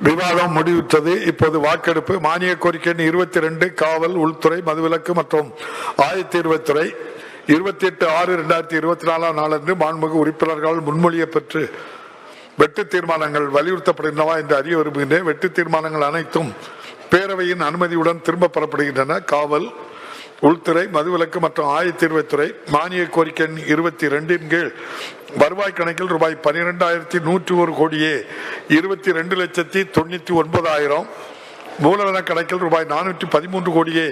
விவாதம் முடிவுற்றது. இப்போது வாக்கெடுப்பு. மானிய கோரிக்கை 22 காவல், உள்துறை, மதுவிலக்கு மற்றும் ஆயத்தீர்வைத்துறை 28/6/2024 நாளன்று மாண்புமிகு உறுப்பினர்கள் முன்மொழிய பெற்று வெட்டு தீர்மானங்கள் வலியுறுத்தப்படுகின்றன என்று அறிய விரும்புகின்றேன். வெட்டு தீர்மானங்கள் அனைத்தும் பேரவையின் அனுமதியுடன் திரும்ப பெறப்படுகின்றன. காவல், உள்துறை, மதுவிலக்கு மற்றும் ஆயத்தீர்வைத்துறை மானிய கோரிக்கை 22 கீழ் வருவாய் கணக்கில் ரூபாய் 12,101 கோடியே 22,99,000, மூலதன கணக்கில் ரூபாய் 413 கோடியே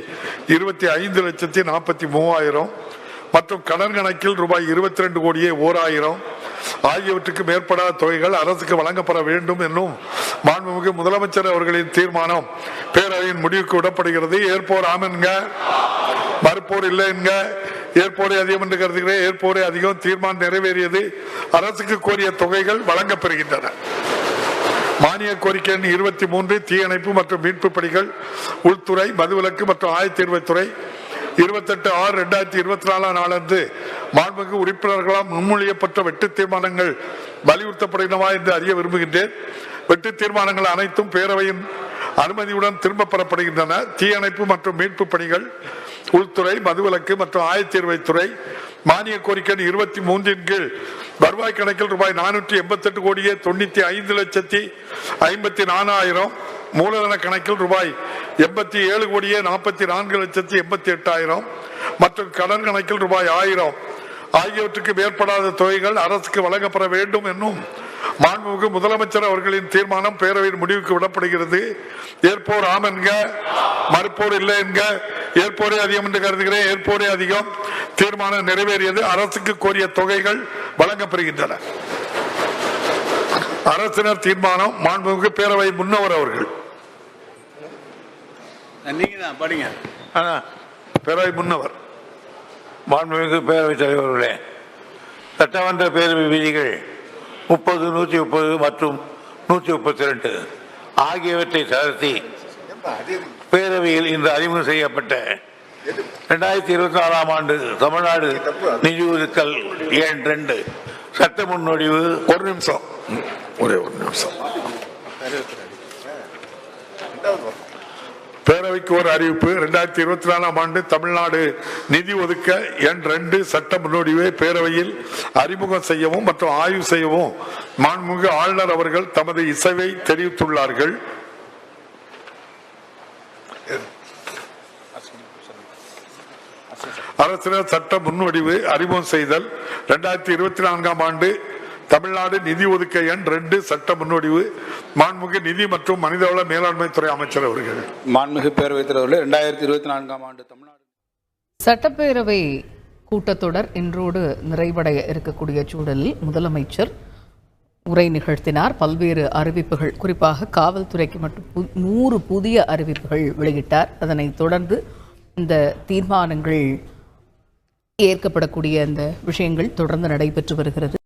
25,43,000 மற்றும் கடன் கணக்கில் ரூபாய் 22 கோடியே 1,000 ஆகியவற்றுக்கு மேற்படாத தொகைகள் அரசுக்கு வழங்கப்பட வேண்டும் என்னும் மாண்புமிகு முதலமைச்சர் அவர்களின் தீர்மானம் பேரவையின் முடிவுக்கு விடப்படுகிறது. ஏற்போர் ஆம் என்க, மறுப்போர் இல்லை என்க. ஏற்போரே அதிகம் என்று கருதுகிறேன். ஏற்போரே அதிகம். தீர்மானம் நிறைவேறியது. அரசுக்கு கோரிய தொகைகள் வழங்கப்பெறுகின்றன. மானிய கோரிக்கை 23 தீயணைப்பு மற்றும் மீட்பு பணிகள், உள்துறை, மதுவிலக்கு மற்றும் ஆயத்தீர்வைத்துறை 28/6/2024 நாளன்று மாண்புமிகு உறுப்பினர்களால் முன்மொழியப்பட்ட வெட்டு தீர்மானங்கள் வலியுறுத்தப்படுகின்றன என்று அறிய விரும்புகின்றேன். வெட்டு தீர்மானங்கள் அனைத்தும் பேரவையின் அனுமதியுடன் திரும்ப பெறப்படுகின்றன. தீயணைப்பு மற்றும் மீட்பு பணிகள், உள்துறை, மதுவிலக்கு மற்றும் ஆயத்தீர்வைத்துறை மானிய கோரிக்கை 23 கீழ் வருவாய் கணக்கில் ரூபாய் 488 கோடியே 95,54,000, மூலதன கணக்கில் ரூபாய் 87 கோடியே 44,88,000 மற்றும் கடன் கணக்கில் ரூபாய் 1000 ஆகியவற்றுக்கு மேற்படாத தொகைகள் அரசுக்கு வழங்கப்பட வேண்டும் என்னும் மாண்புமிகு முதலமைச்சர் அவர்களின் தீர்மானம் பேரவையின் முடிவுக்கு விடப்படுகிறது. ஏற்போர் ஆம் என்க, மறுப்போர் இல்லை என்க. ஏற்போரே அதிகம் என்று கருதுகிறேன். ஏற்போரே அதிகம். தீர்மானம் நிறைவேறியது. அரசுக்கு கோரிய தொகைகள் வழங்கப்படுகின்றன. அரசினர் தீர்மானம். மாண்புமிகு பேரவை முன்னவர் அவர்கள். பேரவை முன்னவர். மாண்புமிகு பேரவைத் தலைவர்களே, சட்டமன்ற பேரவை விதிகள் 30, 130 மற்றும் 132 ஆகியவற்றை தளர்த்தி பேரவையில் இன்று அறிமுகம் செய்யப்பட்ட 2024 ஆண்டு தமிழ்நாடு நிதி ஒதுக்கல் எண் 2 சட்ட முன்வடிவு. ஒரு நிமிஷம், ஒரே ஒரு நிமிஷம். பேரவைக்கு ஒரு அறிவிப்பு. 2024 ஆண்டு தமிழ்நாடு நிதி ஒதுக்க எண் 2 சட்ட முன்னோடிவை பேரவையில் அறிமுகம் செய்யவும் மற்றும் ஆய்வு செய்யவும் மாண்புமிகு ஆளுநர் அவர்கள் தமது இசைவை தெரிவித்துள்ளார்கள். அரசினர் சட்ட முன்வடிவு அறிமுகம் செய்தல். 2024 ஆண்டு தமிழ்நாடு நிதி ஒதுக்க எண் 2 சட்ட முன்வடிவு மாண்புமிகு நிதி மற்றும் மனிதவள மேலாண்மை துறை அமைச்சர் அவர்கள். மாண்புமிகு பேரவைத் தலைவர்களே, 2024 ஆண்டு தமிழ்நாடு சட்டப்பேரவை கூட்டத்தொடர் இன்றோடு நிறைவடைய இருக்கக்கூடிய சூழலில் முதலமைச்சர் உரை நிகழ்த்தினார். பல்வேறு அறிவிப்புகள், குறிப்பாக காவல்துறைக்கு மட்டும் 100 புதிய அறிவிப்புகள் வெளியிட்டார். அதனைத் தொடர்ந்து இந்த தீர்மானங்கள் ஏற்கப்படக்கூடிய அந்த விஷயங்கள் தொடர்ந்து நடைபெற்று வருகிறது.